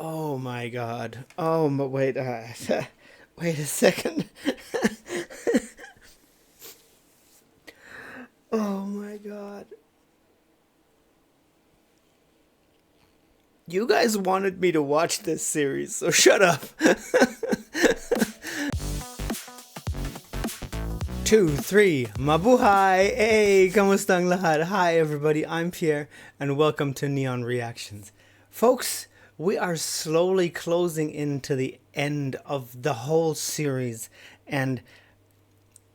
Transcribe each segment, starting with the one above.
Oh my god. Wait, wait a second. Oh my god. You guys wanted me to watch this series, so shut up. 2, 3, mabuhay! Hey, kamusta ang lahat? Hi everybody, I'm Pierre, and welcome to Neon Reactions. Folks, we are slowly closing into the end of the whole series, and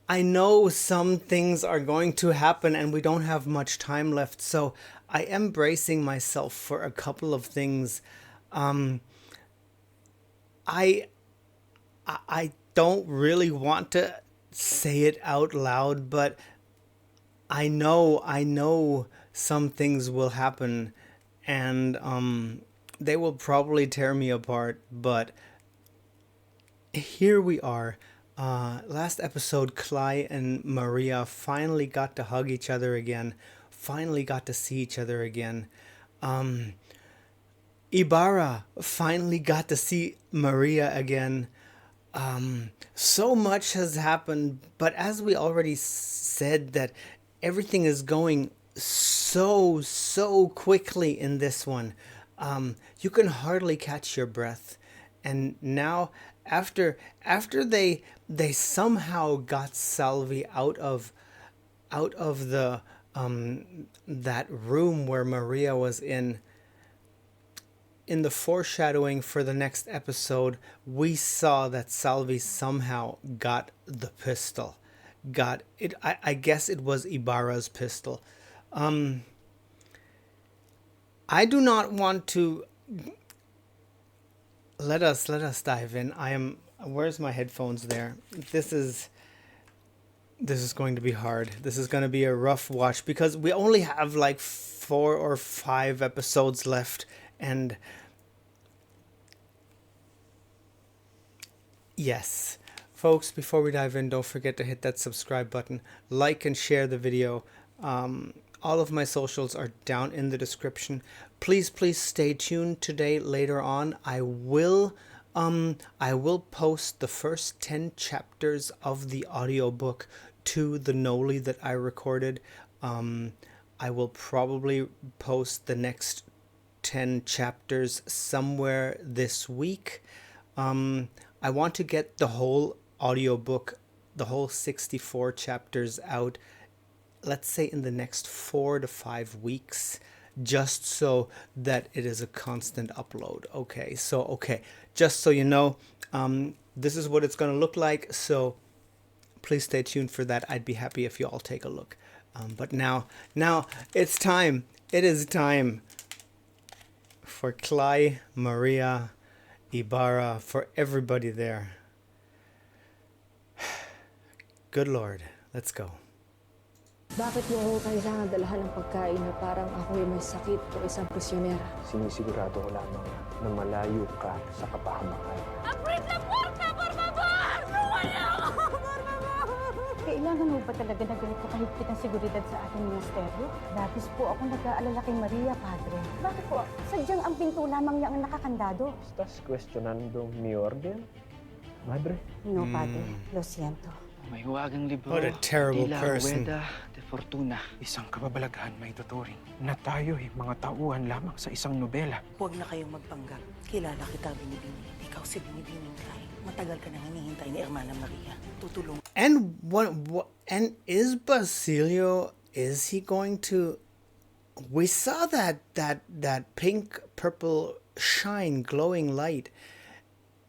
I know some things are going to happen and we don't have much time left, so I am bracing myself for a couple of things. I don't really want to say it out loud, but I know some things will happen, and they will probably tear me apart, but here we are. Last episode, Cly and Maria finally got to hug each other again, finally got to see each other again. Ibarra finally got to see Maria again. So much has happened, but as we already said, that everything is going so quickly in this one. You can hardly catch your breath. And now, after they somehow got Salvi out of the that room where Maria was in the foreshadowing for the next episode, we saw that Salvi somehow got the pistol. Got it. I guess it was Ibarra's pistol. I do not want to. Let us dive in. Where's my headphones there? This is going to be hard. This is going to be a rough watch because we only have like 4 or 5 episodes left, and yes, folks, before we dive in, don't forget to hit that subscribe button, like and share the video. All of my socials are down in the description. Please stay tuned today. Later on, I will post the first 10 chapters of the audiobook to the Noli that I recorded. I will probably post the next 10 chapters somewhere this week. I want to get the whole audiobook, the whole 64 chapters out, let's say in the next 4 to 5 weeks, just so that it is a constant upload. Okay, just so you know, this is what it's going to look like, so please stay tuned for that. I'd be happy if you all take a look. But now it's time. It is time for Cly, Maria, Ibarra, for everybody there. Good Lord, let's go. Bakit mo ako kailangan dalahan ng pagkain na parang ako'y may sakit o isang prisyonera? Sinisigurado ko lamang na malayo ka sa kapahamakan. Abrid la puerta, por favor! Wala ako, por favor! Kailangan mo ba talaga na ganito kahigpit ang seguridad sa ating ministeryo? Datis po ako nag-aalala kay Maria, Padre. Bakit po? Sadyang ang pinto lamang niya ang nakakandado. Estás cuestionando mi orden, madre? No, Padre. Lo siento. May huwagang libro. What a terrible De la person. Rueda de Fortuna. Isang kababalaghan may tuturing na tayo'y mga tauhan lamang sa isang nobela. Huwag na kayong magpanggap. Kilala kita, Binibini. Ikaw si Binibining Cly. Matagal ka nang hinihintay ni Hermana Maria. Tutulong. And what and is Basilio, is he going to, we saw that pink purple shine glowing light.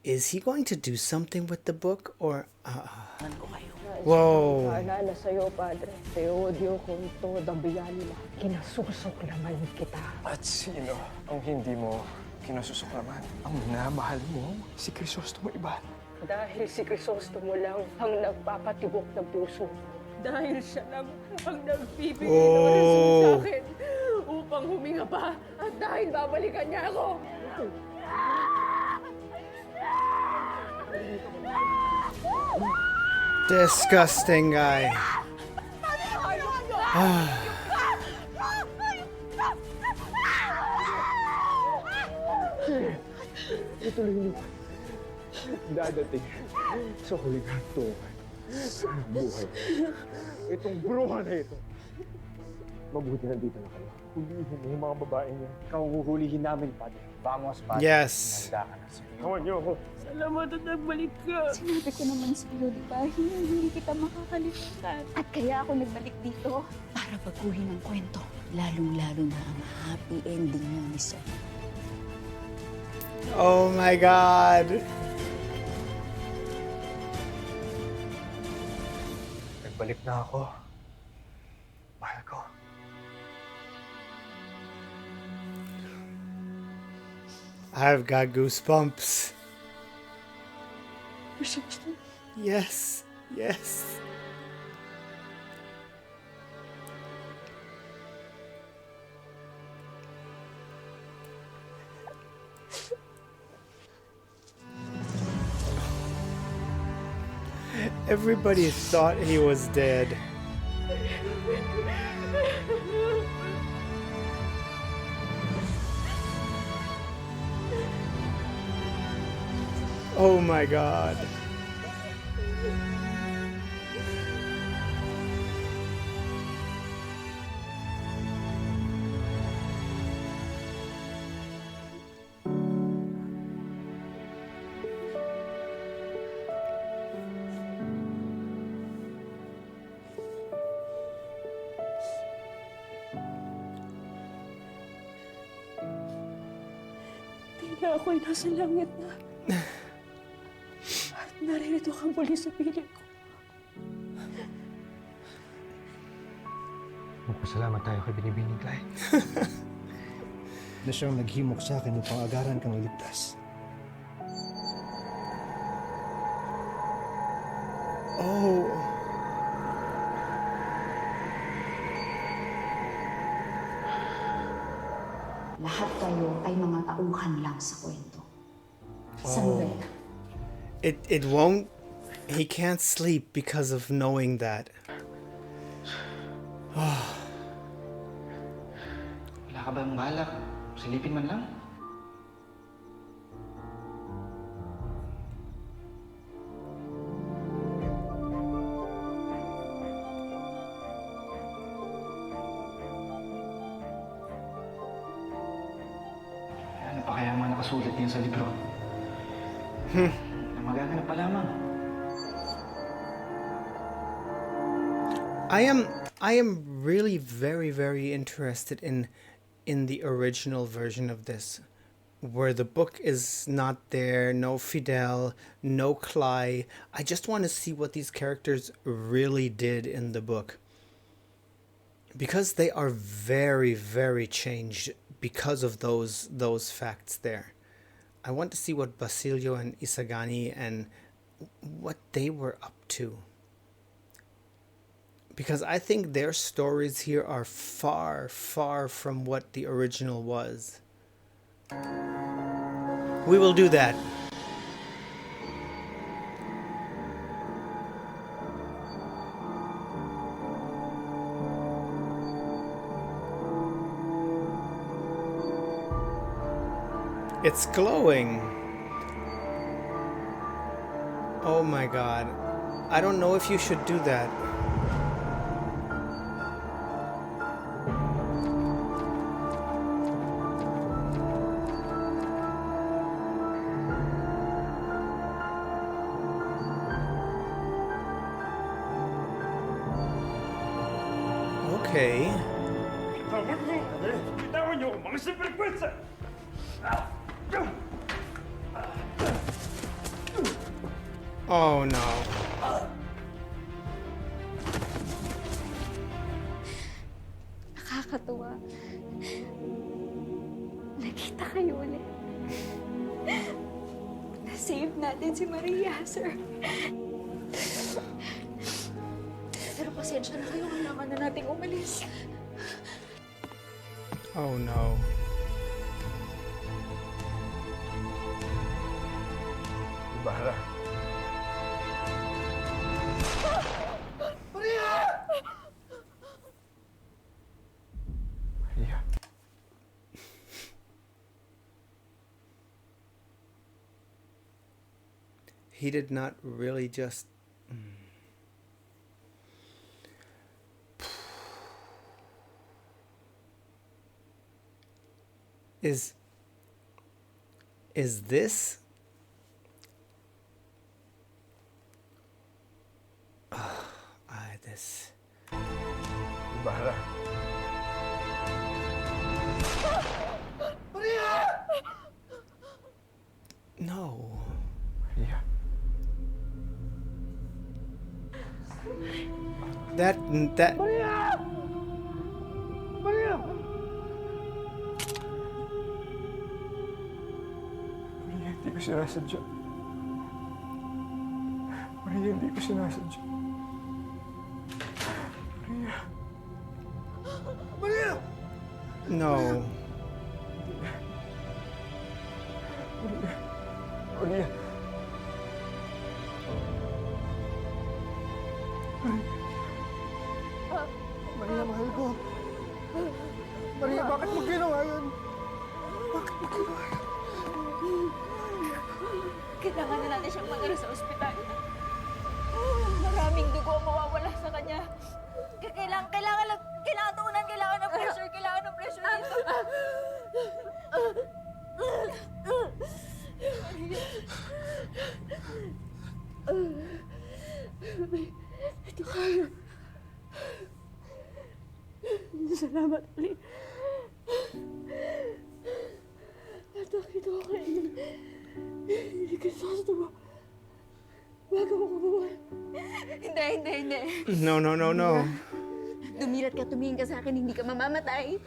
Is he going to do something with the book, or Ko kayo. whoa. Naalala sa'yo, Padre. Teodio con toda biyanila. Kinasusuklaman kita. At sino ang hindi mo kinasusuklaman? Ang minamahal mo, si Crisostomo iba. Dahil si Crisostomo lang ang nagpapatibok ng puso. Dahil siya lang ang nagbibigay ng result sa akin upang huminga pa. At dahil babalikan niya ako. Disgusting guy. Ituloy niyo. Dadating sa huling hantungan ng buhay. Itong bruha na ito. Mabuti nandito na kayo. Hulihin niyo yung mga babae niyo. Ikaw huhulihin namin, Padre. Vamos, Padre. Yes. Handa ka na. Sige. Kawan niyo ako. Salamat at nagbalik ka. Sinabi ko naman sa'yo, di ba? Hindi kita makakalimutan. At kaya ako nagbalik dito. Para baguhin ang kwento, lalong-lalo na ang happy ending niyo ni Sir. Oh my God. Nagbalik na ako. Mahal ko. I've got goosebumps. You're supposed to... Yes. Yes. Everybody thought he was dead. Oh my God. Tila ako'y nasa langit na. At naririto ka muli sa piling ko. Magpasalamat tayo kay Binibining Clay. Na siyang naghimok sa akin upang agaran kang iligtas. Oh. Lahat kayo ay mga tauhan lang sa kwento. Samuel, It won't. He can't sleep because of knowing that. Wala ka bang balak? Silipin man lang. Ano pa kaya mga nakasulat niya sa libro? Na magaganap pa lamang. I am really very interested in the original version of this, where the book is not there, no Fidel, no Cly. I just want to see what these characters really did in the book, because they are very changed because of those facts there. I want to see what Basilio and Isagani and what they were up to, because I think their stories here are far from what the original was. We will do that. It's glowing. Oh my God. I don't know if you should do that. Okay. Bitawan niyo ako, mga sinvergüenza! Oh no. Nakakatuwa. Nakita kayo ulit. Na-save natin si Maria, sir. Pero pasensya na kayo, kailangan na nating umalis. Oh no. Ibarra. Maria! he did not really just... Is this... this... Ibarra. No. Maria. That... Maria! Maria! Maria, hindi ko sinasadya. Maria, hindi ko sinasadya. Maria. Maria! No. Maria. Maria, mahal ko. Maria, bakit mo ginawa yan? Bakit mo ginawa yan? Kailangan na natin siyang madala sa ospital. Maraming dugo ang mawawala sa kanya. Kailangan tuunan, kailangan ng pressure dito. Ito kayo. Salamat ulit. At nakita ko kayo. Hindi ka sasawa. Bago mo kabawan. Hindi. No. Dumilat ka, tumingin ka sa akin, hindi ka mamamatay.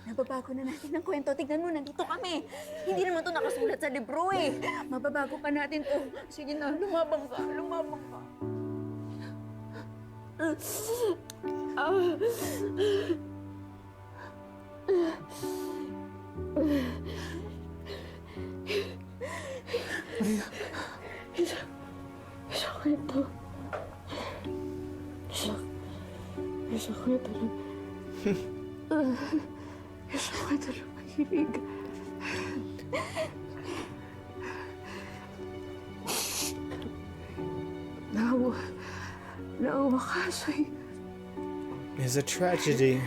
Nababago na natin ang kwento. Tignan mo, nandito kami. Hindi naman to nakasulat sa libro eh. Mababago pa natin to. Sige na, lumabang ka. Isa kwento. Isa kwento lang. Isa kwento lang mahilig. Nawakas ay It's a tragedy.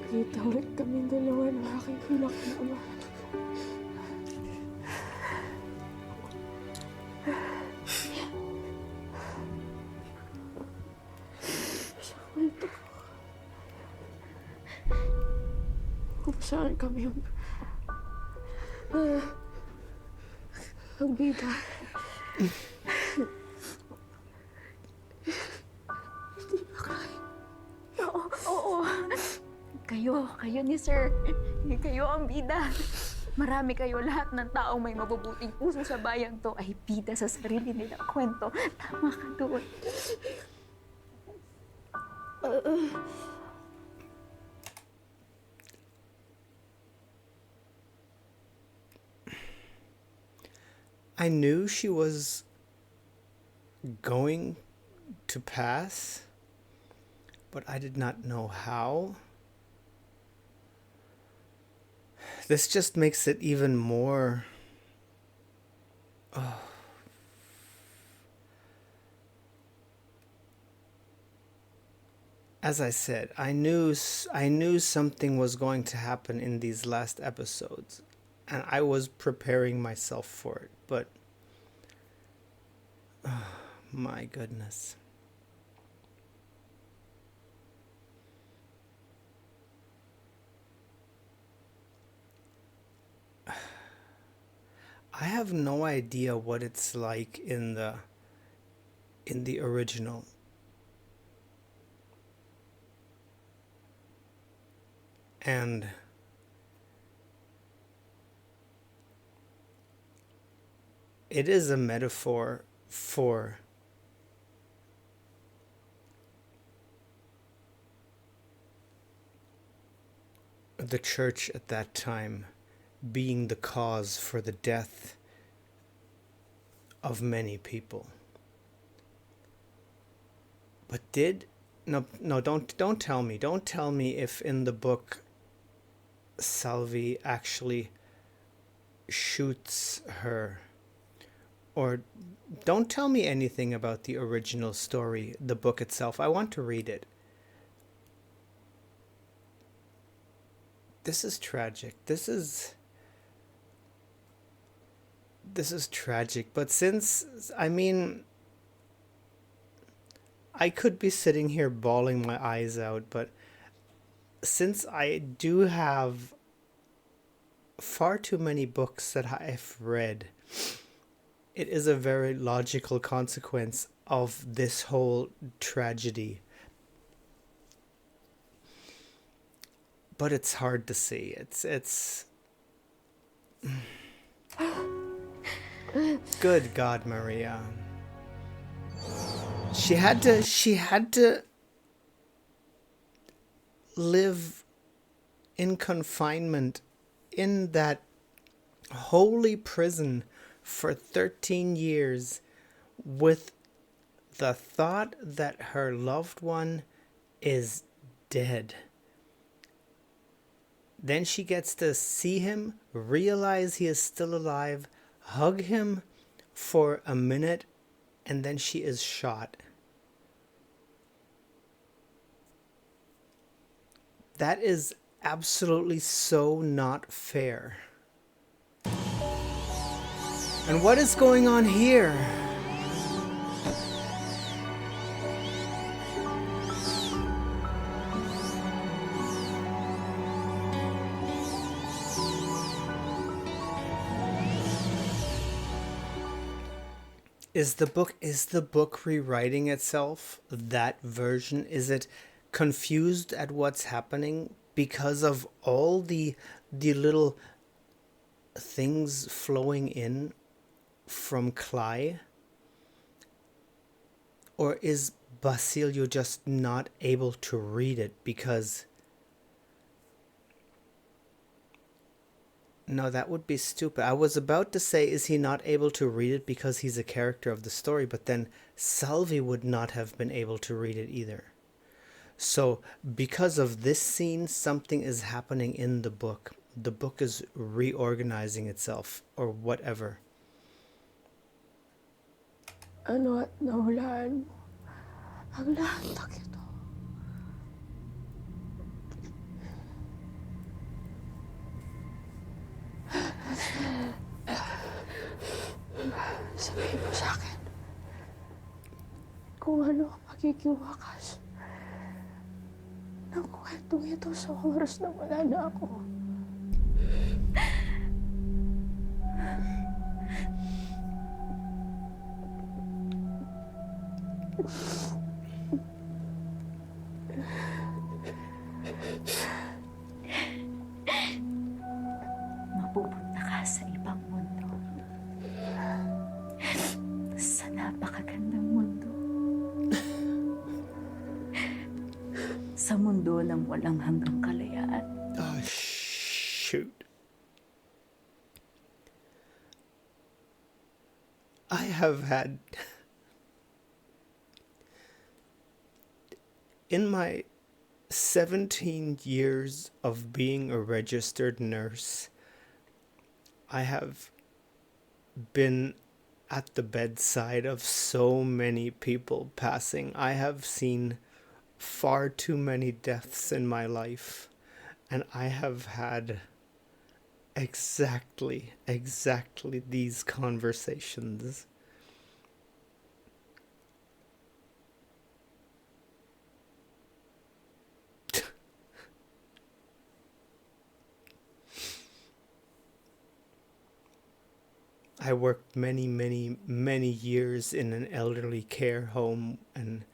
magkita ulit kaming dalawa ng aking hilak na ama. Kung saan kami ang bida. Hindi ba kayo? Oo. Kayo ni Sir. Kayo ang bida. Marami kayo, lahat ng taong may mabubuting puso sa bayan to ay bida sa sarili nilang kwento. Tama ka doon. I knew she was going to pass, but I did not know how. This just makes it even more... As I said, I knew something was going to happen in these last episodes, and I was preparing myself for it, but my goodness. I have no idea what it's like in the original. And it is a metaphor for the church at that time being the cause for the death of many people. But don't tell me. Don't tell me if in the book Salvi actually shoots her Or don't tell me anything about the original story, the book itself. I want to read it. This is tragic. This is tragic. But since, I mean, I could be sitting here bawling my eyes out, but since I do have far too many books that I've read, it is a very logical consequence of this whole tragedy. But it's hard to see. It's good God, Maria. She had to live in confinement in that holy prison for 13 years with the thought that her loved one is dead. Then she gets to see him, realize he is still alive, hug him for a minute, and then she is shot. That is absolutely so not fair. And what is going on here? Is the book rewriting itself? That version? Is it confused at what's happening because of all the little things flowing in from Cly? Or is Basilio just not able to read it because... No, that would be stupid. I was about to say, is he not able to read it because he's a character of the story? But then Salvi would not have been able to read it either. So because of this scene, something is happening in the book. The book is reorganizing itself or whatever. Ano at nahulaan mo ang lahat ng ito? Sabihin mo sa akin kung ano ang magiging wakas ng kwentong ito sa oras na wala na ako. Mapupunta ka sa ibang mundo. Sa napakagandang mundo. Sa mundo ng walang hanggang kalayaan. Oh, shoot. I have had... In my 17 years of being a registered nurse, I have been at the bedside of so many people passing. I have seen far too many deaths in my life, and I have had exactly these conversations. I worked many years in an elderly care home, and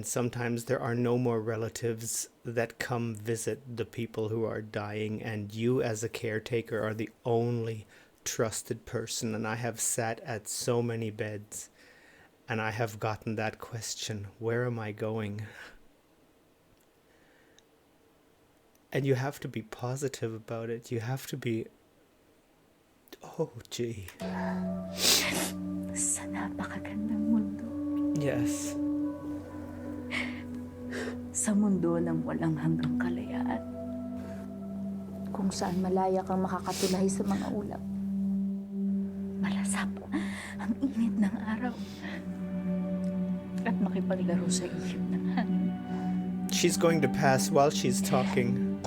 sometimes there are no more relatives that come visit the people who are dying, and you as a caretaker are the only trusted person. And I have sat at so many beds, and I have gotten that question, where am I going? And you have to be positive about it. You have to be... Oh, gee. Sa napakagandang mundo. Yes. Sa mundo ng walang hanggang kalayaan. Kung saan malaya kang makakatulahi sa mga ulap. malasap ang init ng araw at makipaglaro sa ihip ng hangin. She's going to pass while she's talking.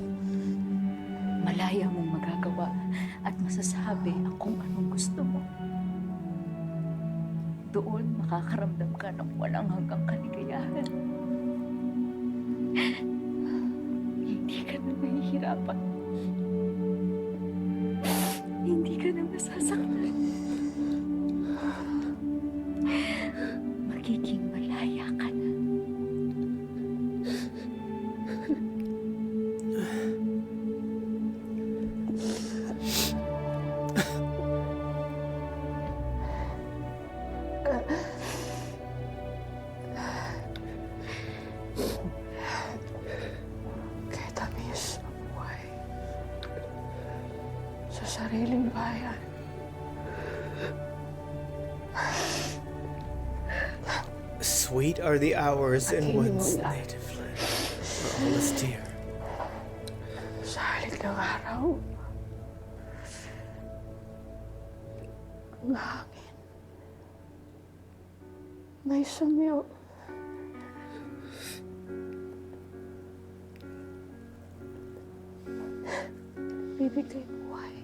Malaya mong magagawa at masasabi ang kung anong gusto mo. Doon makakaramdam ka ng walang hanggang kaligayahan. Hindi ka na mahihirapan. Hindi ka na masasaktan. Magiging malaya ka na. Kaya tamis ang buhay sa sariling bayan. Sweet are the hours in one's native land, where all is dear. Sa halip ng araw, ang hangin may sumiyo. Bibigay buhay.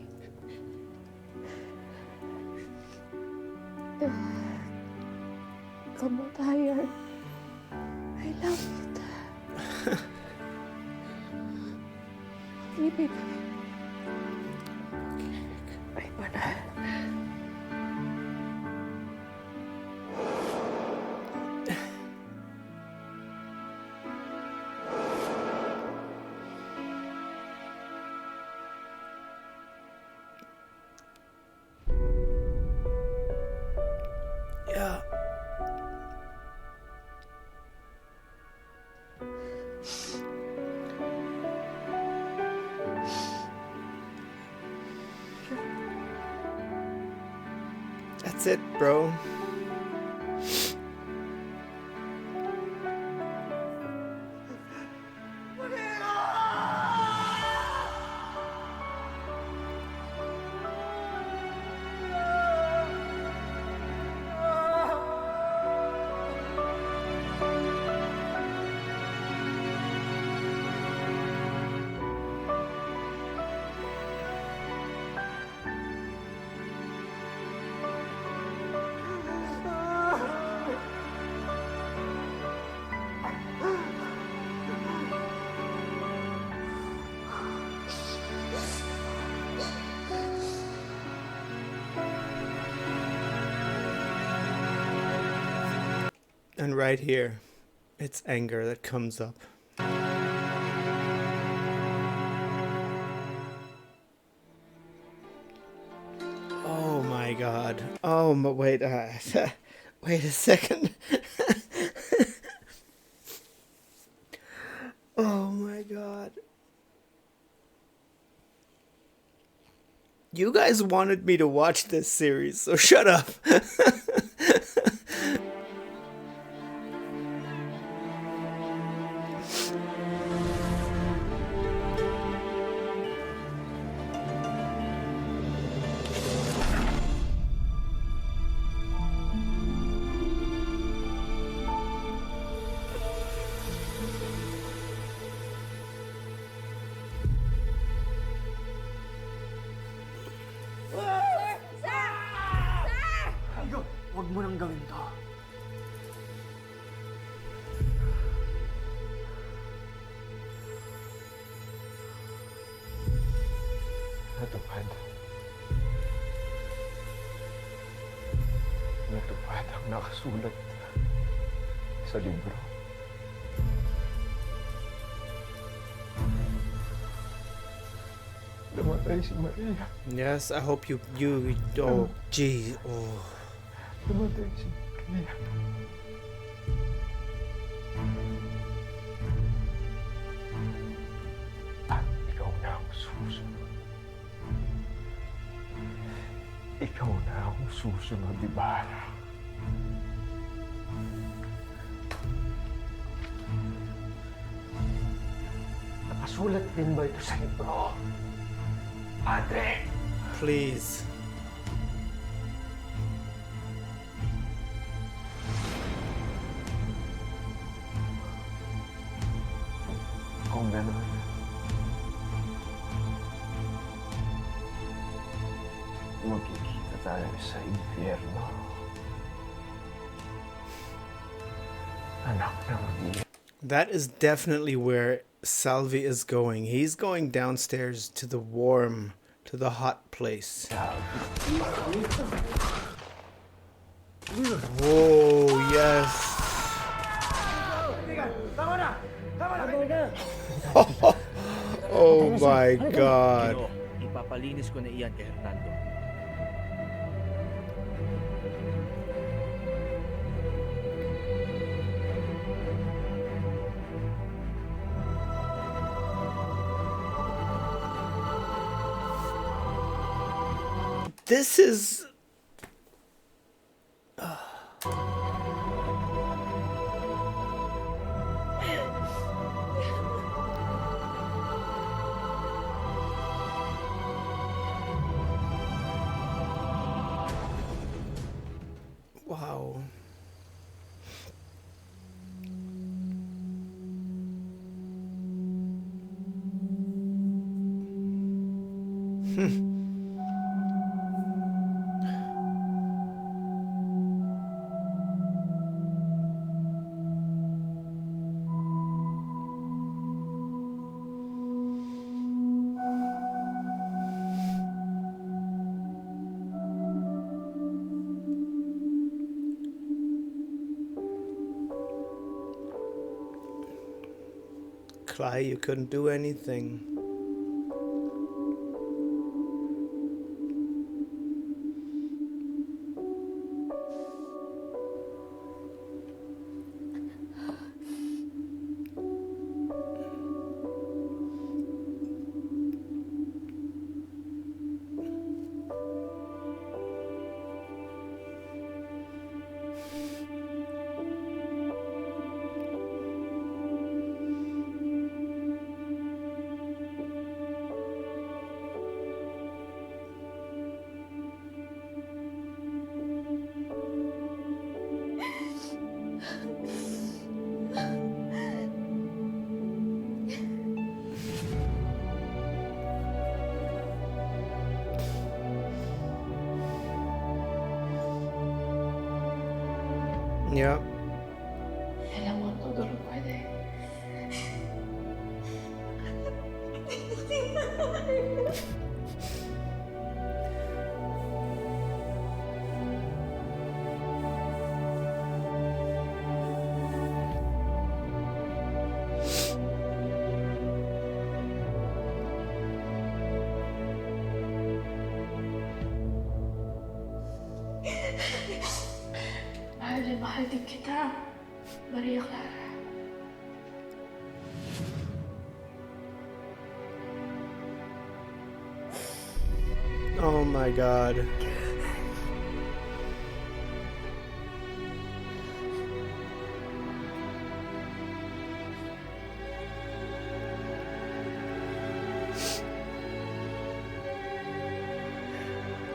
Kamatayan. I love it. Ibig. Ay, banal. Yeah. That's it, bro. And right here, it's anger that comes up. Oh my god. Oh, wait, wait a second. Oh my god. You guys wanted me to watch this series, so shut up. Huwag mo nang gawin to. Natupad. Natupad ang nakasulat sa libro. Namatay si Maria. Yes, I hope you, oh, gee, oh. Namatay si Maria. At ikaw na ang susunod. Ikaw na ang susunod, Ibarra. Nakasulat din ba ito sa libro? Padre! Please. Magkikita tayo sa impyerno. Anak ng Diyos. That is definitely where Salvi is going. He's going downstairs to the warm, to the hot place. Whoa, yes. Oh my God. Ipapalinis ko na iyan kay Hernando. This is... Wow. Cly, you couldn't do anything. Yep. Alam mo, todo lo puede. Mahal din kita, Maria Clara. Oh my God.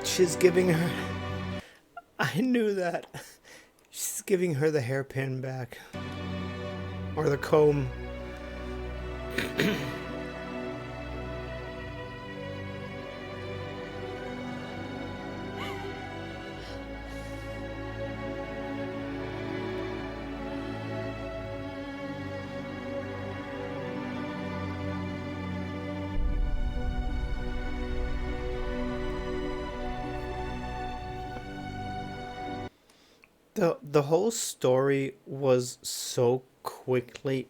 She's giving her... I knew that. She's giving her the hairpin back. Or the comb. The whole story was so quickly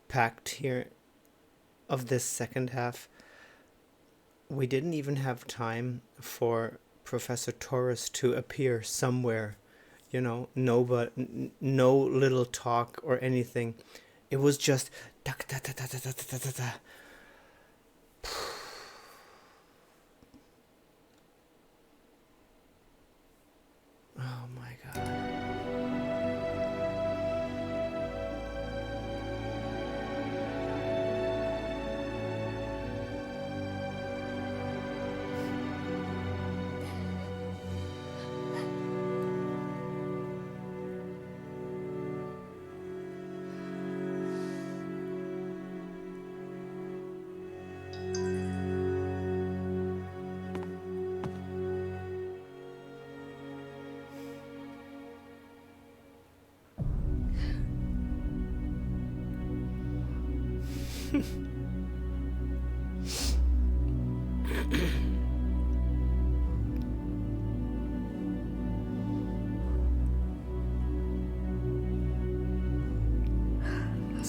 packed here of this second half. We didn't even have time for Professor Torres to appear somewhere, you know, no little talk or anything. It was just da da da da da da da da da. Oh my God.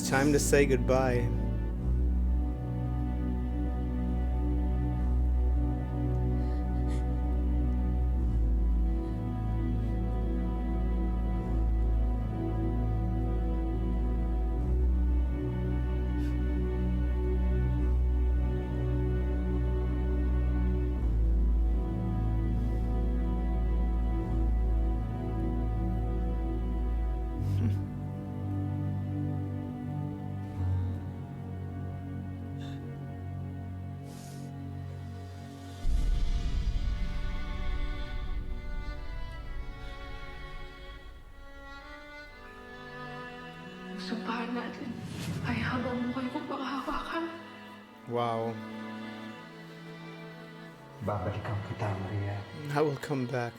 Time to say goodbye. Sumpahan natin ay habang buhay kong panghahawakan. Wow. Babalikan kita, Maria. I will come back.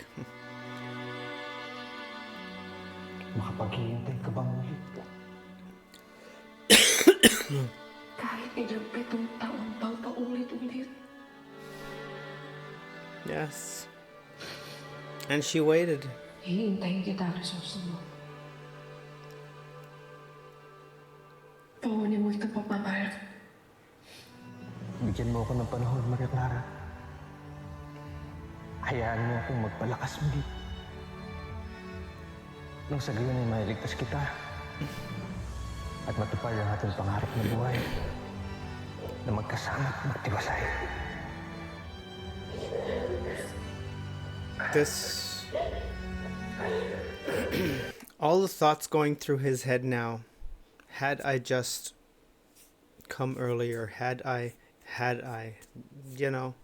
Makapaghihintay ka bang muli? Kahit ilang pitong taon pang paulit-ulit. Yes. And she waited. Hihintayin kita, Resource mo. Pakunin mo itong pagmamahal ko. Bigyan mo ako ng panahon, Maria Clara. Hayaan mo akong magpalakas muli. Nang sa gayon ay mailigtas kita. At matupad ang ating pangarap na buhay. Na magkasama at magtibasay. This... all the thoughts going through his head now. Had I just come earlier, had I, you know.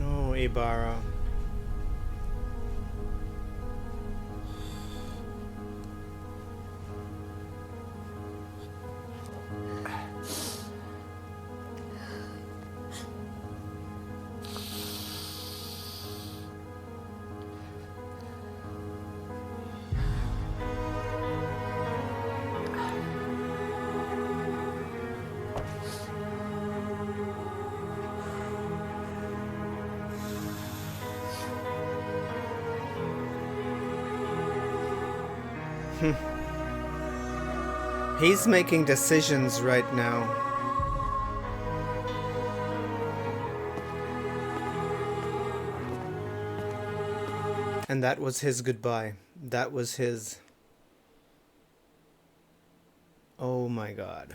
Oh, Ibarra. He's making decisions right now. And that was his goodbye. That was his... Oh my God.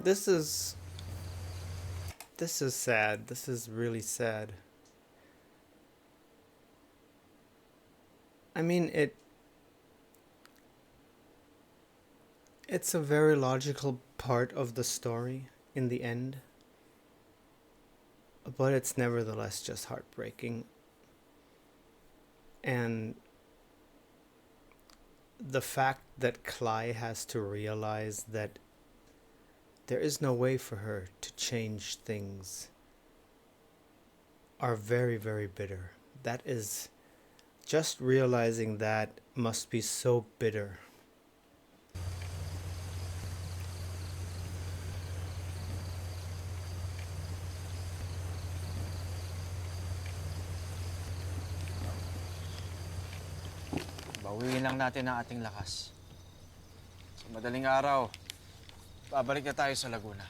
This is sad. This is really sad. I mean, it's a very logical part of the story in the end, but it's nevertheless just heartbreaking. And the fact that Cly has to realize that there is no way for her to change things are very, very bitter. That is, just realizing that must be so bitter. Bawiin lang natin ang ating lakas. Sa madaling araw, babalik na tayo sa Laguna.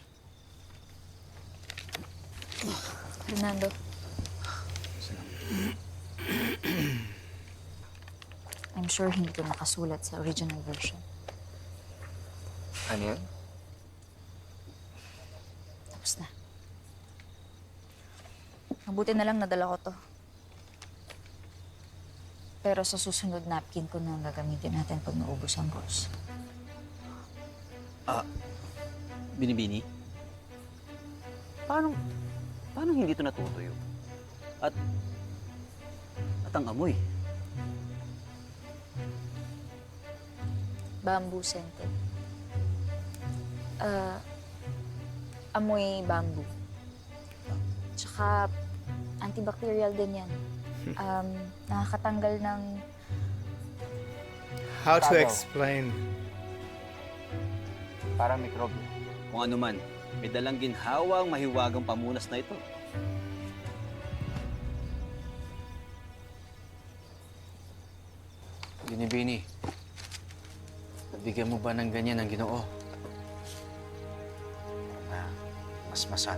Fernando. I'm sure hindi ko nakasulat sa original version. Ano yan? Tapos na. Mabuti na lang nadala ko to. Pero sa susunod napkin ko na gagamitin natin pag naubos ang rose. Binibini? Paano hindi ito natutuyo? At ang amoy. Bamboo scented. Amoy bamboo. Tsaka antibacterial din yan. Nakakatanggal ng... How to explain? Parang mikrobyo. Kung ano man, may dalang ginhawang mahiwagang pamunas na ito. Binibini, nabigyan mo ba ng ganyan ang Ginoo? Na masmasan.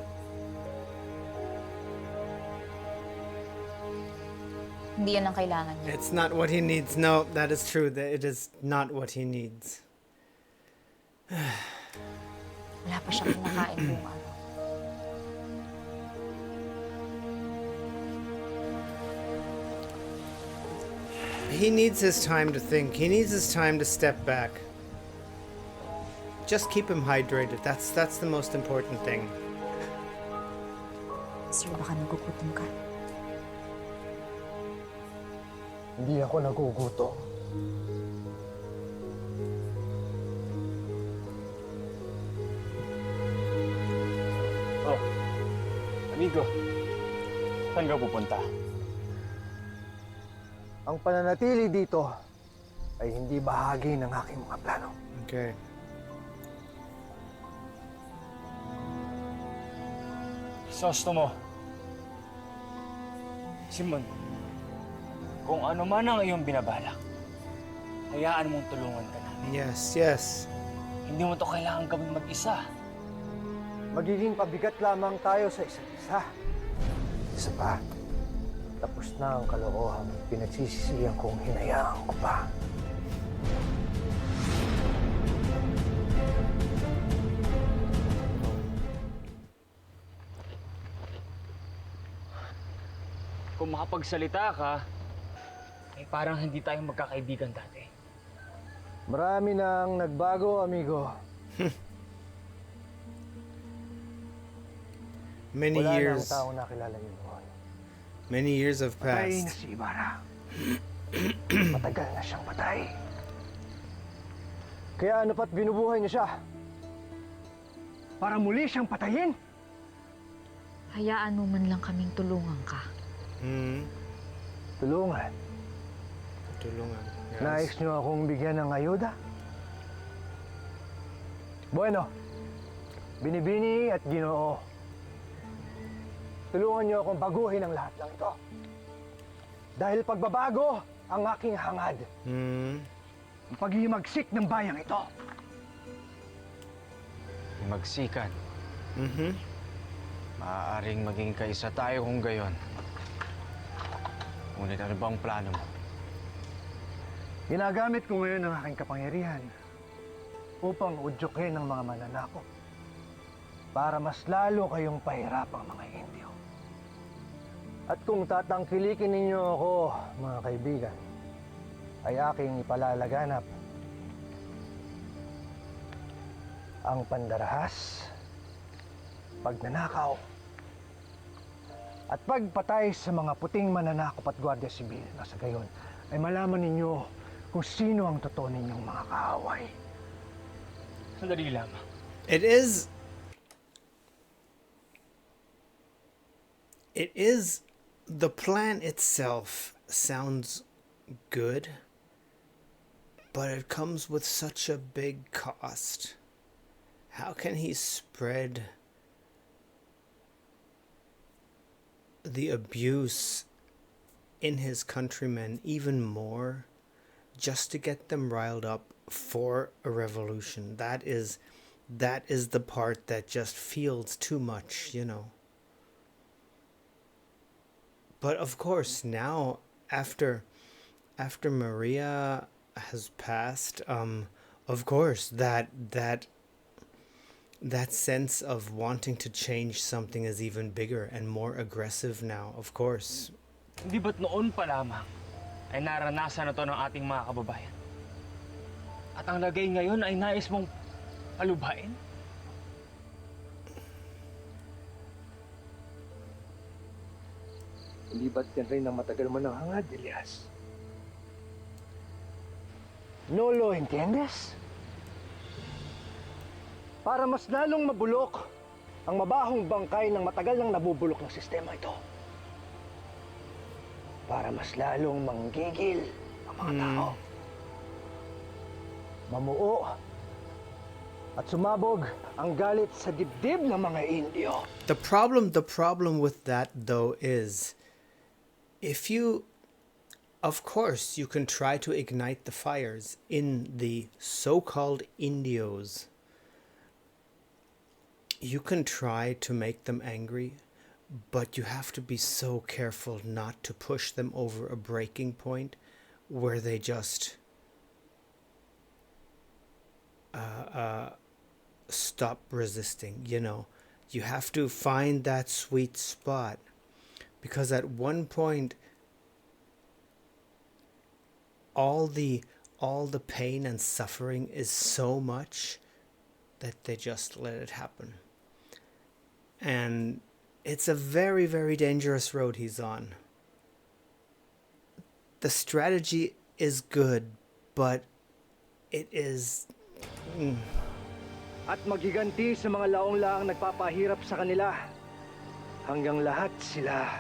Hindi yan ang kailangan niya. It's not what he needs. No, that is true. That it is not what he needs. Wala pa siyang kinakain kung ano. He needs his time to think. He needs his time to step back. Just keep him hydrated. That's the most important thing. Sir, baka nagugutom ka. Hindi ako nagugutom. Oh, amigo. Saan ka pupunta? Ang pananatili dito ay hindi bahagi ng aking mga plano. Okay. Sosto mo. Simon, kung ano man ang iyong binabalak, hayaan mong tulungan ka namin. Yes, yes. Hindi mo to kailangan gawing mag-isa. Magiging pabigat lamang tayo sa isa't isa. Isa pa, tapos na ang kalokohan at pinagsisisihan kong hinayaan ko pa. Kung makapagsalita ka, eh parang hindi tayo magkakaibigan dati. Marami nang nagbago, amigo. Many Wala years. nang taong nakilala niyo noon. Many years have Patay na passed. si Ibarra. Matagal na siyang patay. Kaya ano pa't binubuhay niyo siya? Para muli siyang patayin? Hayaan mo man lang kaming tulungan ka. Tulungan. Tulungan. Yes. Nais niyo akong bigyan ng ayuda? Bueno, Binibini at Ginoo. Tulungan niyo akong baguhin ang lahat ng ito. Dahil pagbabago ang aking hangad. Ang paghihimagsik ng bayang ito. Magsikan. Maaaring maging kaisa tayo kung gayon. Ngunit ano bang plano mo? Ginagamit ko ngayon ang aking kapangyarihan upang udyokin ang mga mananakop para mas lalo kayong pahirapang mga Indio. At kung tatangkilikin ninyo ako, mga kaibigan, ay aking ipalalaganap ang pandarahas, pagnanakaw, at pagpatay sa mga puting mananakop at gwardiya sibil na sa gayon ay malaman ninyo kung sino ang totoo ninyong mga kaaway. Sandali lamang. It is the plan itself sounds good, but it comes with such a big cost. How can he spread the abuse in his countrymen even more just to get them riled up for a revolution? That is the part that just feels too much, you know. But of course, now after Maria has passed, of course that sense of wanting to change something is even bigger and more aggressive now, of course. Hindi ba't noon pa lamang ay naranasan na to ng ating mga kababayan? At ang lagay ngayon ay nais mong palubain? Hindi ba't yan rin ang matagal mo ng hangad, Elias? No lo entiendes? Para mas lalong mabulok ang mabahong bangkay ng matagal nang nabubulok ng sistema ito. Para mas lalong manggigil ang mga tao. Mamuo at sumabog ang galit sa dibdib ng mga Indio. The problem with that though is, if you, of course, you can try to ignite the fires in the so-called Indios. You can try to make them angry, but you have to be so careful not to push them over a breaking point where they just stop resisting. You know, you have to find that sweet spot, because at one point all the pain and suffering is so much that they just let it happen. And it's a very, very dangerous road he's on. The strategy is good, but it is... At magiganti sa mga laong-laang nagpapahirap sa kanila hanggang lahat sila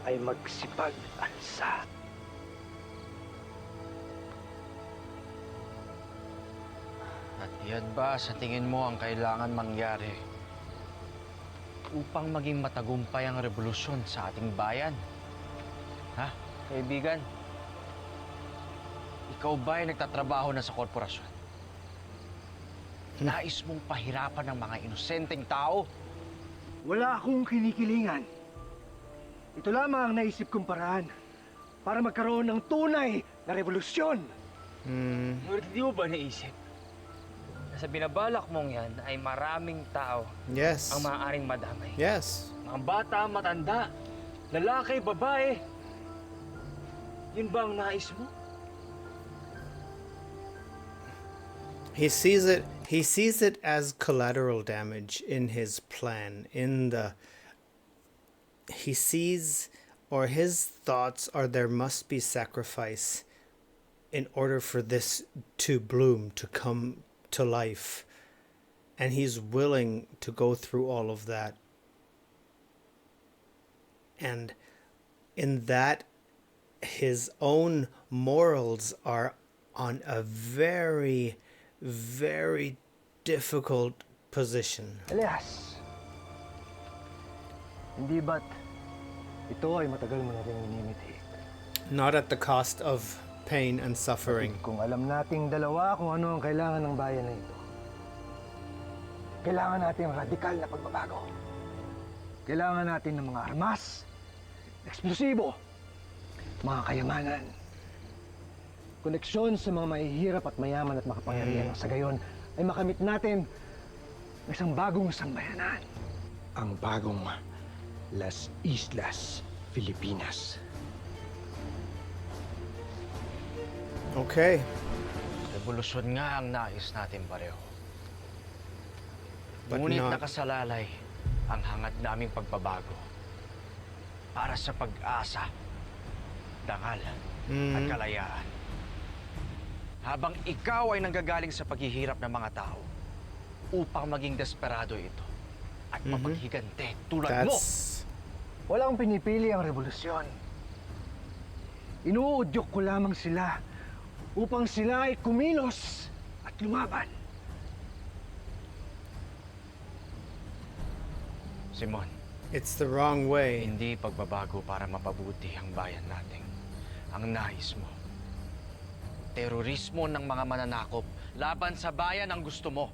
ay magsipag-alsa. At iyan ba sa tingin mo ang kailangan mangyari upang maging matagumpay ang revolusyon sa ating bayan? Ha, kaibigan? Ikaw ba ay nagtatrabaho na sa korporasyon? Nais mong pahirapan ng mga inosenteng tao? Wala akong kinikilingan. Ito lamang ang naisip kong paraan para magkaroon ng tunay na revolusyon. Ngunit di mo ba naisip na sa binabalak mong yan ay maraming tao Yes. ang maaaring madamay? Yes. Mga bata, matanda, lalaki, babae. Yun ba ang nais mo? He sees it as collateral damage in his plan. He sees, or his thoughts are, there must be sacrifice in order for this to bloom, to come to life. And he's willing to go through all of that. And in that, his own morals are on a very, very difficult position. Elias, hindi ba't ito ay matagal mo na rin inimithi? Not at the cost of pain and suffering. Kung alam nating dalawa kung ano ang kailangan ng bayan na ito, kailangan natin radikal na pagbabago. Kailangan natin ng mga armas, eksplosibo, mga kayamanan, koneksyon sa mga mahihirap at mayaman at makapangyarihan. Sa gayon ay makamit natin ang isang bagong sambayanan. Ang bagong Las Islas Filipinas. Okay. Revolusyon nga ang nais natin pareho. But Ngunit not... nakasalalay ang hangad naming pagbabago para sa pag-asa, dangal at kalayaan. Habang ikaw ay nanggagaling sa paghihirap ng mga tao upang maging desperado ito at mapaghigante tulad mo. Walang pinipili ang revolusyon. Inuudyok ko lamang sila upang sila ay kumilos at lumaban. Simon, It's the wrong way. hindi pagbabago para mapabuti ang bayan natin. Ang nais mo. Terorismo ng mga mananakop laban sa bayan ang gusto mo.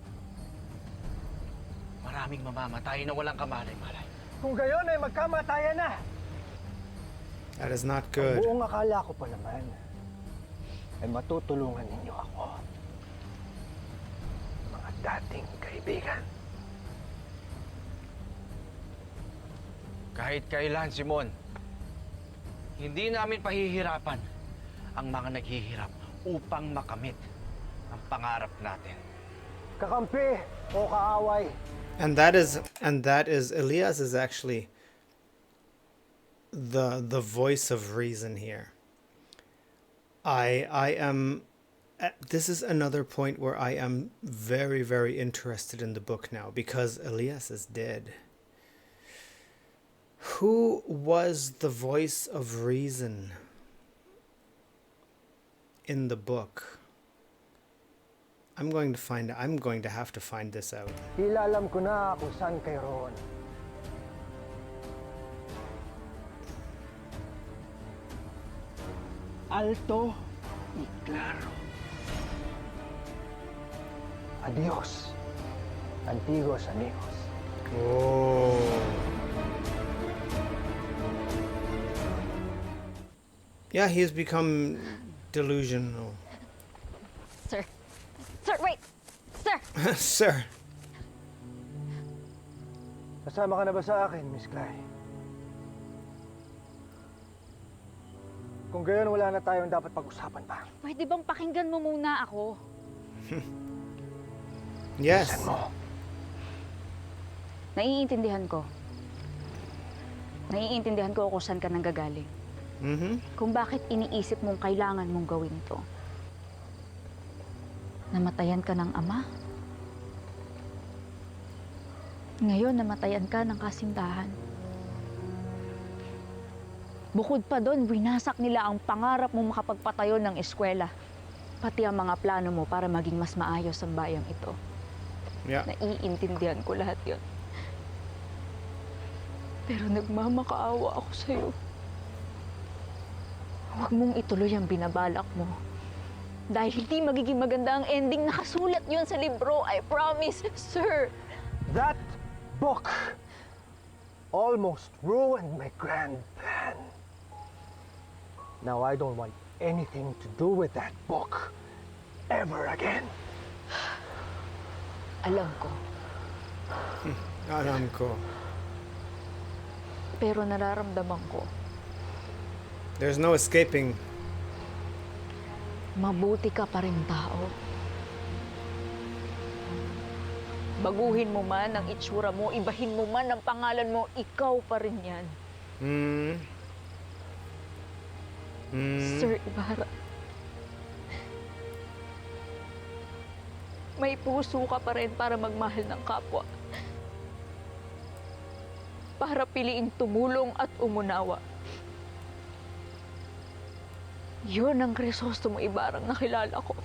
Maraming mamamatay na walang kamalay-malay. Kung gayon ay magkamatayan na. That is not Ang good. buong akala ko pa naman ay matutulungan ninyo ako. Mga dating kaibigan. Kahit kailan, Simon, hindi namin pahihirapan ang mga naghihirap upang makamit ang pangarap natin. Kakampi o kaaway. And that is Elias is actually the voice of reason here. I am this is another point where I am very, very interested in the book now because Elias is dead. Who was the voice of reason in the book? I'm going to have to find this out. Tila alam ko na kung saan kayo roon. Alto y claro. Adiós, antiguos amigos. Oh. Yeah, he's become delusional. Sir. Sir, wait! Sir! Sir. Kasama ka na ba sa akin, Miss Clay? Kung gayon, wala na tayong dapat pag-usapan pa. Pwede bang pakinggan mo muna ako? Yes. Bilisan mo. Naiintindihan ko. Naiintindihan ko kung saan ka nanggagaling. Kung bakit iniisip mong kailangan mong gawin to. Namatayan ka ng ama. Ngayon, namatayan ka ng kasintahan. Bukod pa doon, winasak nila ang pangarap mong makapagpatayo ng eskwela. Pati ang mga plano mo para maging mas maayos ang bayang ito. Yeah. Naiintindihan ko lahat yon. Pero nagmamakaawa ako sa'yo. Huwag mong ituloy ang binabalak mo. Dahil hindi magiging maganda ang ending. Nakasulat yun sa libro. I promise, sir. That book almost ruined my grand plan. Now I don't want anything to do with that book ever again. Alam ko. Alam ko. Pero nararamdaman ko. There's no escaping. Mabuti ka pa rin tao. Baguhin mo man ang itsura mo, ibahin mo man ang pangalan mo, ikaw pa rin yan. Sir Ibarra, may puso ka pa rin para magmahal ng kapwa. Para piliing tumulong at umunawa. Yun ang Krisostomo Ibarang nakilala ko.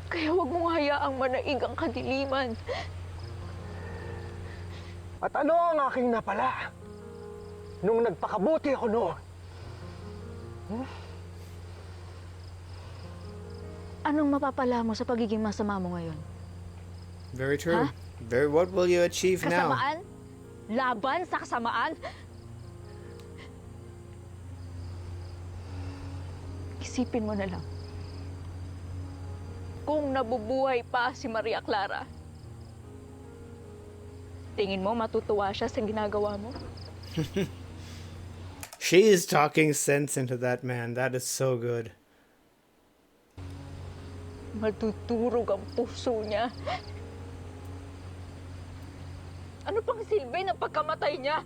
Kaya huwag mong hayaang manaig ang kadiliman. At ano ang aking napala nung nagpakabuti ako noon? Anong mapapala mo sa pagiging masama mo ngayon? Very true. Huh? What will you achieve now? Kasamaan? Laban sa kasamaan? Isipin mo na lang. Kung nabubuhay pa si Maria Clara, tingin mo matutuwa siya sa ginagawa mo? She is talking sense into that man. That is so good. Matuturog ang puso niya. Ano pang silbi ng pagkamatay niya?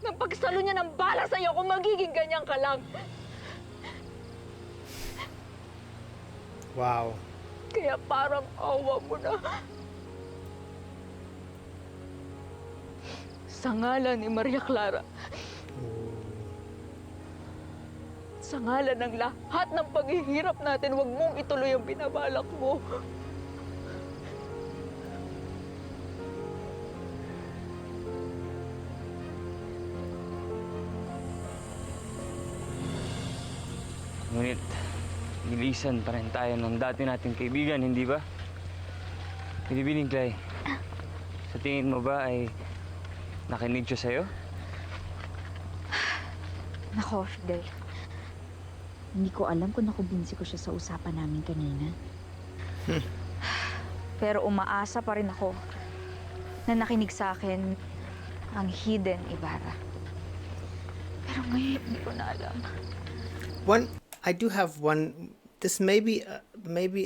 Nang pagsalo niya ng bala sa'yo kung magiging ganyan ka lang. Wow. Kaya parang awa mo na. Sa ngalan ni Maria Clara. Sa ngalan ng lahat ng paghihirap natin, huwag mong ituloy ang binabalak mo. Ngunit, nilisan pa rin tayo ng dati nating kaibigan, hindi ba? Binibining Clay, sa tingin mo ba ay nakinig siya sa'yo? Nako, Fidel. Hindi ko alam kung nakumbinsi ko siya sa usapan namin kanina. Pero umaasa pa rin ako na nakinig sa akin ang hidden Ibarra. Pero ngayon, hindi ko na alam. I do have one. This maybe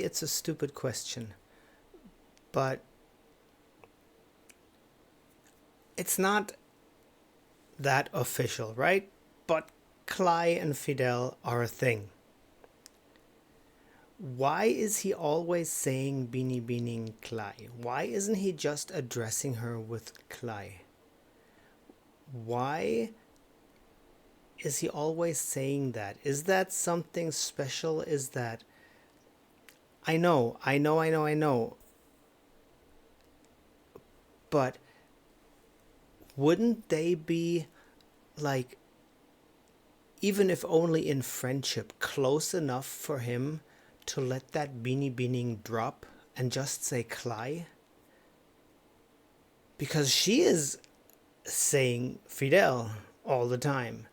it's a stupid question, but it's not that official, right? But Clay and Fidel are a thing. Why is he always saying Bini Bining Clay? Why isn't he just addressing her with Clay? Why is he always saying that? Is that something special? Is that... I know. But wouldn't they be, like, even if only in friendship, close enough for him to let that Bini Bining drop and just say Clay? Because she is saying Fidel all the time.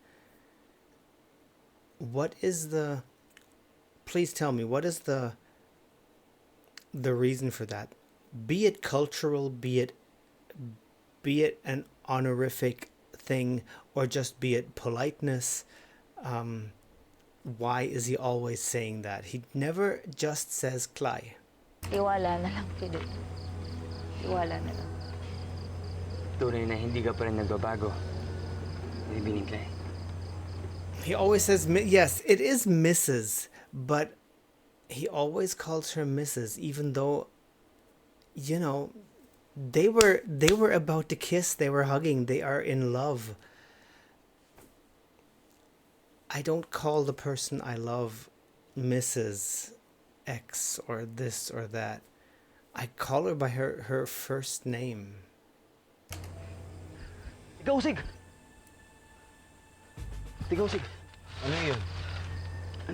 What is the... Please tell me, what is the reason for that? Be it cultural, be it an honorific thing, or just be it politeness. Why is he always saying that? He never just says Clay. Tiwala na lang, Fidel. Tiwala na lang. Tunay na hindi ka pa rin nagbabago. Bibining Clay. He always says, yes, it is Mrs., but he always calls her Mrs., even though, you know, they were about to kiss, they were hugging, they are in love. I don't call the person I love Mrs. X or this or that. I call her by her first name. Tigawsig! Tigawsig! Ano yun?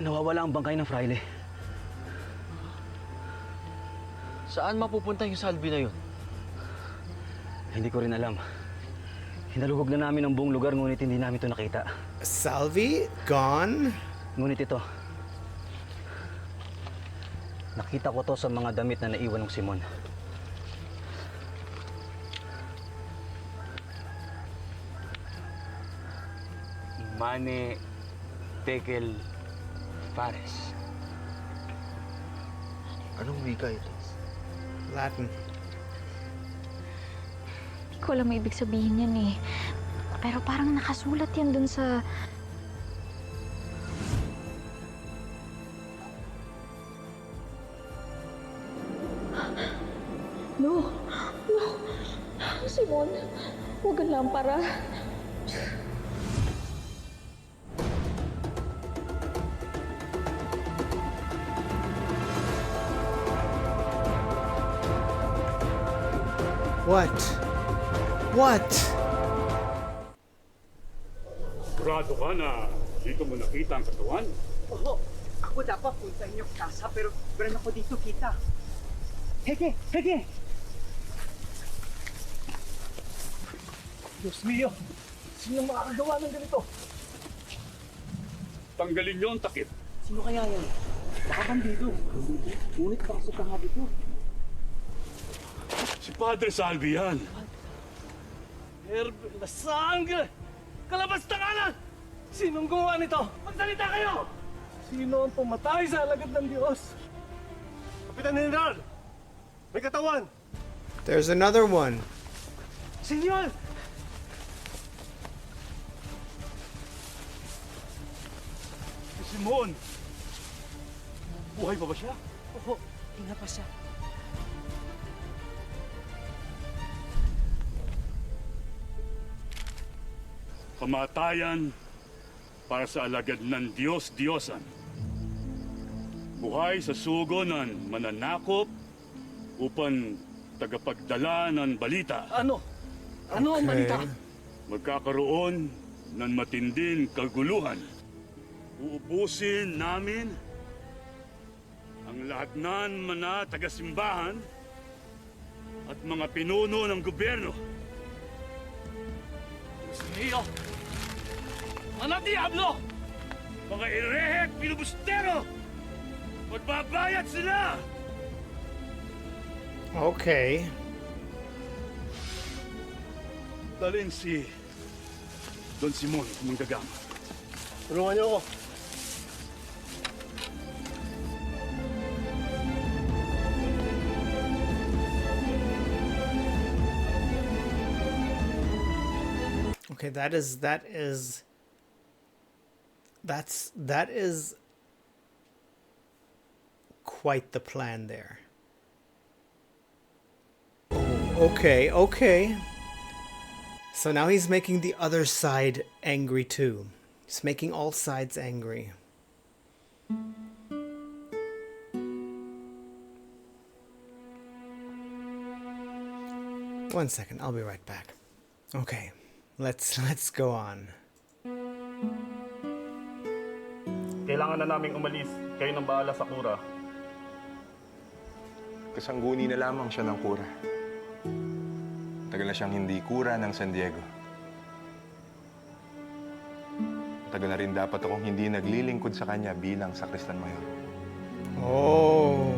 Nawawala ang bangkay ng fraile. Saan mapupunta yung salvi na yun? Hindi ko rin alam. Hinalugog na namin ang buong lugar ngunit hindi namin ito nakita. Salvi? Gone? Ngunit ito. Nakita ko to sa mga damit na naiwan ng Simon. Mane Tekel Fares. Anong wika ito? Latin. Hindi ko alam ibig sabihin yan eh. Pero parang nakasulat yan dun sa... No! No! Simon, huwag ang lampara. What? What? Sigurado ka na dito mo nakita ang katawan? Oo, ako dapat punta inyong kasa pero ako dito kita. Hege! Hege! Diyos mio! Sino makakagawa ng ganito? Tanggalin niyo ang takip. Sino kaya yan? Baka bandido. Ngunit baka sa kahabit mo. Si Padre Salvi yan. Herb na sangre! Kalabas tangalan! Sinong gumawa nito? Magsalita kayo! Sino ang pumatay sa alagad ng Diyos? Kapitan General! May katawan! There's another one. Senyor! Si Simon. Buhay pa ba siya? Oo, hinga pa siya. Kamatayan para sa alagad ng Diyos-Diyosan. Buhay sa sugo ng mananakop upang tagapagdala ng balita. Ano? Ano ang balita? Magkakaroon ng matinding kaguluhan. Uubusin namin ang lahat ng mga taga-simbahan at mga pinuno ng gobyerno. Diyos mio! Mga diablo! Mga irehe at pinubustero! Magbabayad sila! Okay. Dalhin si Don Simon manggagama. Tulungan niyo ako. Okay, that is quite the plan there. Oh, okay. So now he's making the other side angry too. He's making all sides angry. One second, I'll be right back. Okay, let's go on. Kailangan na naming umalis. Kayo nang bahala sa kura. Kasangguni na lamang siya ng kura. Tagal na siyang hindi kura ng San Diego. Tagal na rin dapat akong hindi naglilingkod sa kanya bilang sakristan mayor. Oh.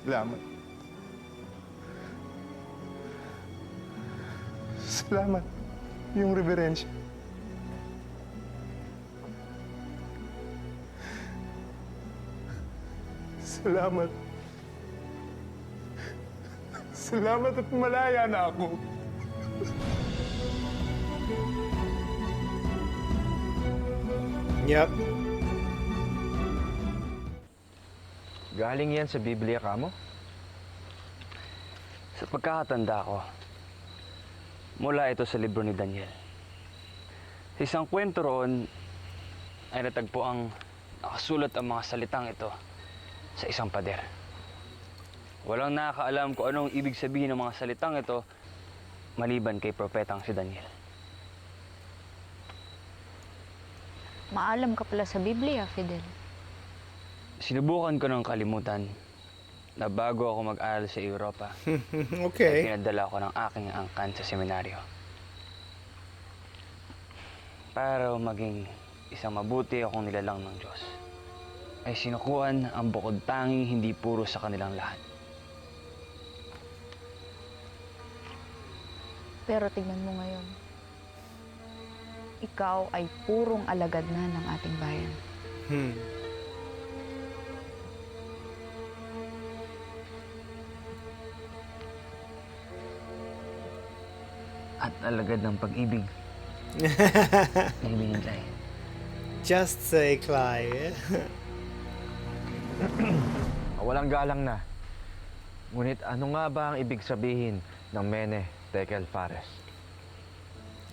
Salamat. Salamat, yung reverensya. Salamat. Salamat at malaya na ako. Yep. Galing yan sa Biblia kamo? Sa pagkakatanda ko, mula ito sa libro ni Daniel. Sa isang kwento roon ay natagpo ang nakasulat ang mga salitang ito sa isang pader. Walang nakakaalam kung anong ibig sabihin ng mga salitang ito maliban kay propetang si Daniel. Maalam ka pala sa Biblia, Fidel. Sinubukan ko ng kalimutan na bago ako mag-aral sa Europa. Okay. Ay pinadala ko ng aking angkan sa seminaryo. Para maging isang mabuti akong nilalang ng Diyos, ay sinukuan ang bukod tanging hindi puro sa kanilang lahat. Pero tignan mo ngayon. Ikaw ay purong alagad na ng ating bayan. At alagad ng pag-ibig. Hinihintay. Just say, Clyde. Walang galang na. Ngunit ano nga ba ang ibig sabihin ng Mene, Tekel, Fares?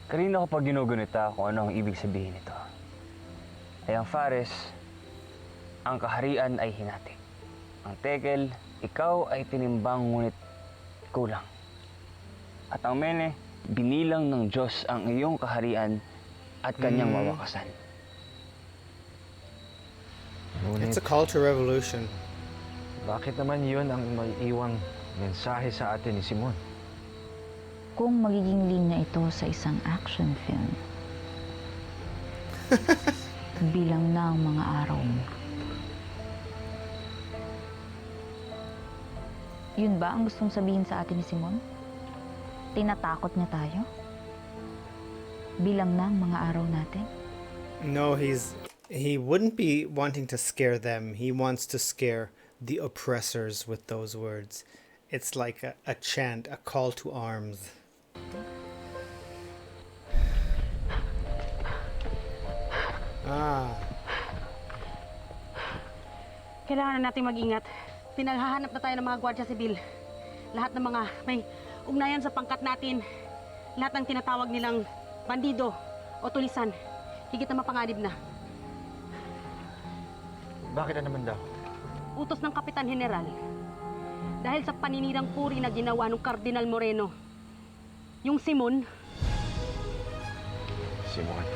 Kanina ko pag ginugunita kung ano ang ibig sabihin nito. Ay ang Fares, ang kaharian ay hinati. Ang Tekel, ikaw ay tinimbang ngunit kulang. At ang Mene, binilang ng Diyos ang iyong kaharian at kanyang mawakasan. It's a call to revolution. Bakit naman yun ang may iwang mensahe sa atin ni Simon? Kung magiging linya ito sa isang action film, bilang na ang mga araw mo. Yun ba ang gustong sabihin sa atin ni Simon? Tinatakot niya tayo? Bilang na ang mga araw natin? No, he wouldn't be wanting to scare them. He wants to scare the oppressors with those words. It's like a chant, a call to arms. Kailangan na natin mag-ingat. Pinaghahanap na tayo ng mga gwardiya sibil. Lahat ng mga may ugnayan sa pangkat natin. Lahat ng tinatawag nilang bandido o tulisan. Higit na mapanganib na. Bakit na naman daw? Utos ng Kapitan General. Dahil sa paninirang puri na ginawa ng Kardinal Moreno. Yung Simon. Simon.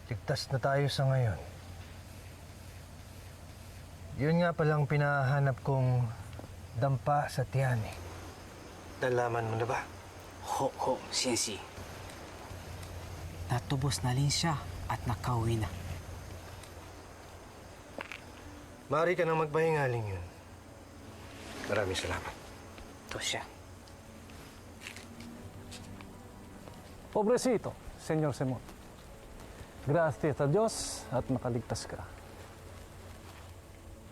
Ligtas na tayo sa ngayon. Yun nga palang pinahanap kong dampa sa tiyan eh. Nalaman mo na ba? Ho, Siensi. Natubos na rin siya at nakauwi na. Maaari ka nang magpahingaling yun. Maraming salamat. Ito siya. Pobrecito, Senyor Simon. Gracias a Diyos at makaligtas ka.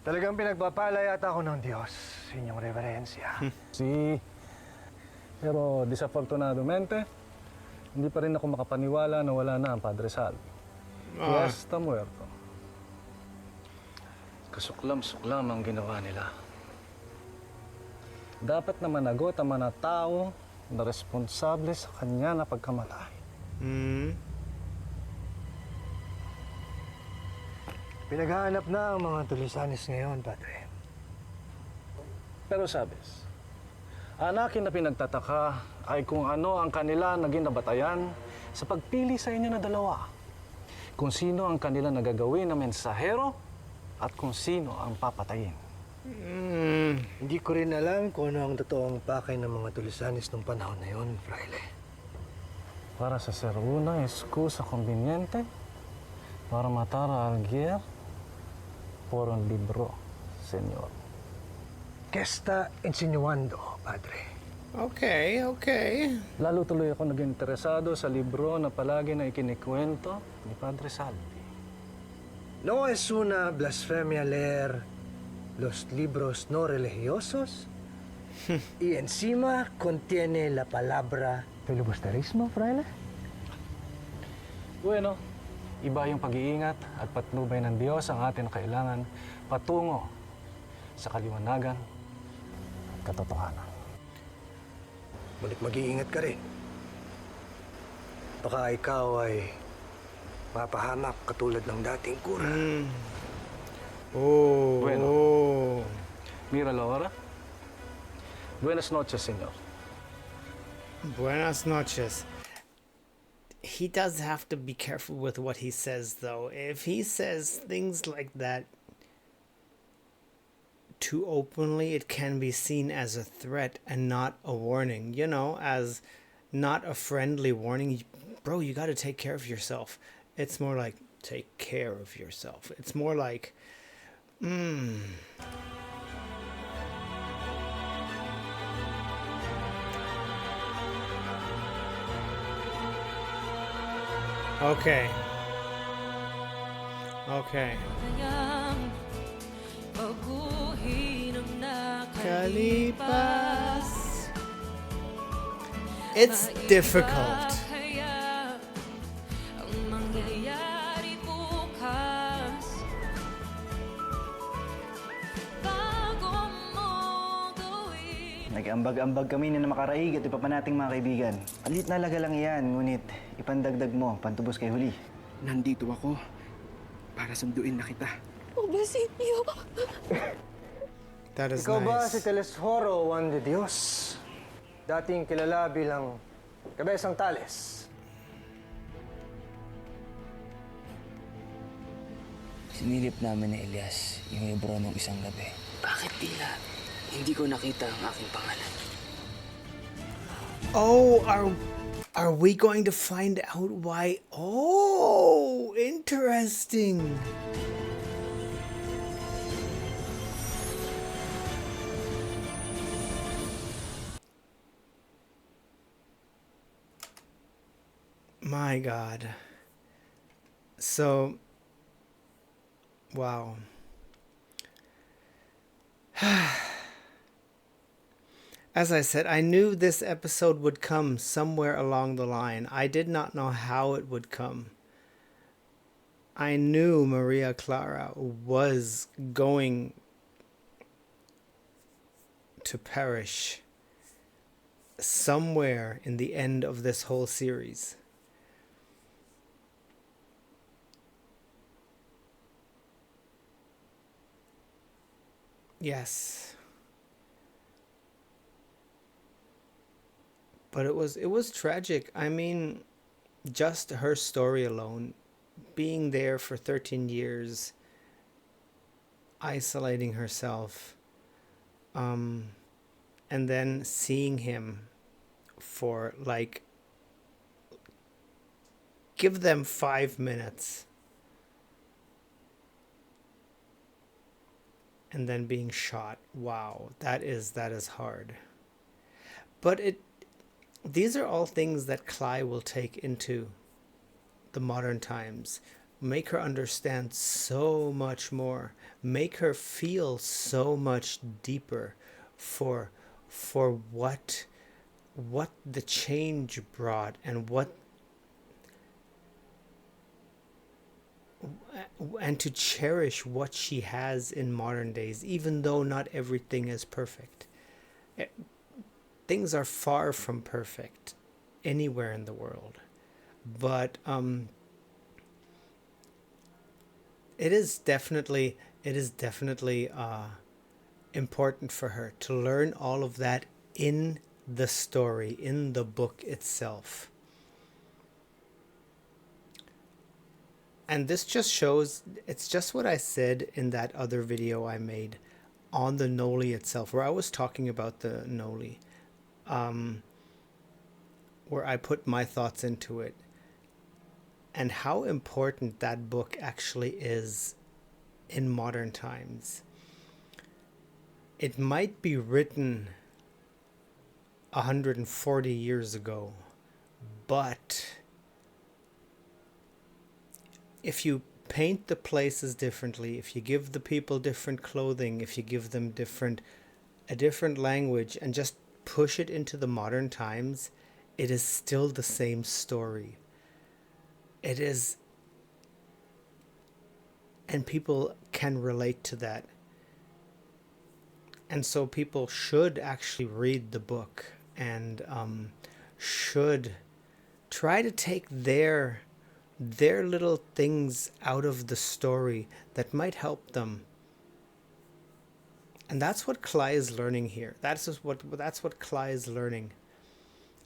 Talagang pinagpapala yata ako ng Diyos, inyong reverensya. Si. Pero desafortunadamente, hindi pa rin ako makapaniwala na wala na ang Padre Salvi. Está muerto. Kasuklam-suklam ang ginawa nila. Dapat na managot ang mga tao na responsable sa kanya na pagkamatay. Pinaghahanap na ang mga tulisanes ngayon, Padre. Pero sabes, ang akin na pinagtataka ay kung ano ang kanila naging nabatayan sa pagpili sa inyo na dalawa. Kung sino ang kanila nagagawin na mensahero at kung sino ang papatayin. Hindi ko rin alam kung ano ang totoong pakay ng mga tulisanes nung panahon na yun, Fraile. Para sa ser una excusa conveniente para matar a alguien por un libro, Señor. ¿Qué está insinuando, Padre? Okay. Lalo tuloy ako naging interesado sa libro na palagi na ikinikwento ni Padre Salvi. ¿No es una blasfemia leer los libros no religiosos? Y encima contiene la palabra filibusterismo, Fraile? Bueno, iba yung pag-iingat at patnubay ng Diyos ang atin na kailangan patungo sa kaliwanagan at katotohanan. Ngunit mag-iingat ka rin. Baka ikaw ay mapahamak katulad ng dating kura. Bueno. Mira la hora. Buenas noches, señor. Buenas noches. He does have to be careful with what he says, though. If he says things like that too openly, it can be seen as a threat and not a warning. You know, as not a friendly warning. Bro, you got to take care of yourself. It's more like, take care of yourself. It's more like, Okay. Kalipas. It's difficult. Nag-ambag-ambag kami na makaraig at iba pa nating mga kaibigan. Palit na laga lang yan, ngunit ipandagdag mo, pantubos kay huli. Nandito ako para sunduin na kita. Oh, Basilio! That is Ikaw ba nice. si Telesforo Juan de Dios? Dating kilala bilang Kabesang Tales. Sinilip namin ni Elias yung libro nung isang gabi. Bakit tila hindi ko nakita ang aking pangalan? Oh, are we going to find out why? Oh, interesting. My God. So, wow. As I said, I knew this episode would come somewhere along the line. I did not know how it would come. I knew Maria Clara was going to perish somewhere in the end of this whole series. Yes. But it was tragic. I mean, just her story alone, being there for 13 years, isolating herself, and then seeing him for like, give them 5 minutes, and then being shot. Wow, that is hard. But these are all things that Cly will take into the modern times, make her understand so much more, make her feel so much deeper for what the change brought, and to cherish what she has in modern days, even though not everything is perfect. Things are far from perfect anywhere in the world, but it is definitely important for her to learn all of that in the story, in the book itself. And this just shows, it's just what I said in that other video I made on the Noli itself, where I was talking about the Noli, where I put my thoughts into it, and how important that book actually is in modern times. It might be written 140 years ago, but if you paint the places differently, if you give the people different clothing, if you give them a different language, and just push it into the modern times, it is still the same story. It is, and people can relate to that. And so people should actually read the book, and should try to take their little things out of the story that might help them. And that's what Cly is learning here. That's what Cly is learning.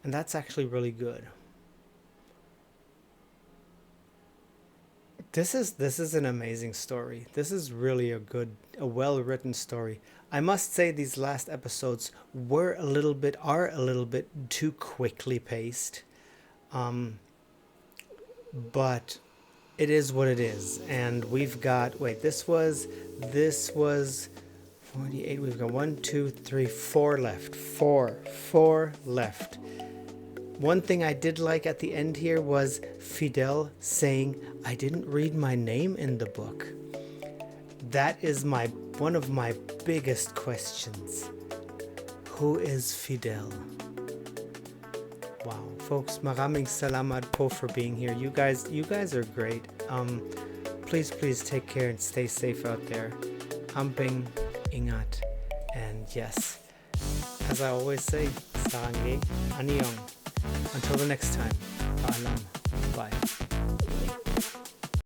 And that's actually really good. This is an amazing story. This is really a well-written story. I must say these last episodes are a little bit too quickly paced. But it is what it is. And we've got, this was 48. We've got 1, 2, 3, 4 left. Four left. One thing I did like at the end here was Fidel saying, "I didn't read my name in the book." That is one of my biggest questions. Who is Fidel? Wow, folks, maraming salamat po for being here. You guys are great. Please take care and stay safe out there. Amping, ingat, and yes, as I always say, sarangge, anyong. Until the next time, paalam, bye.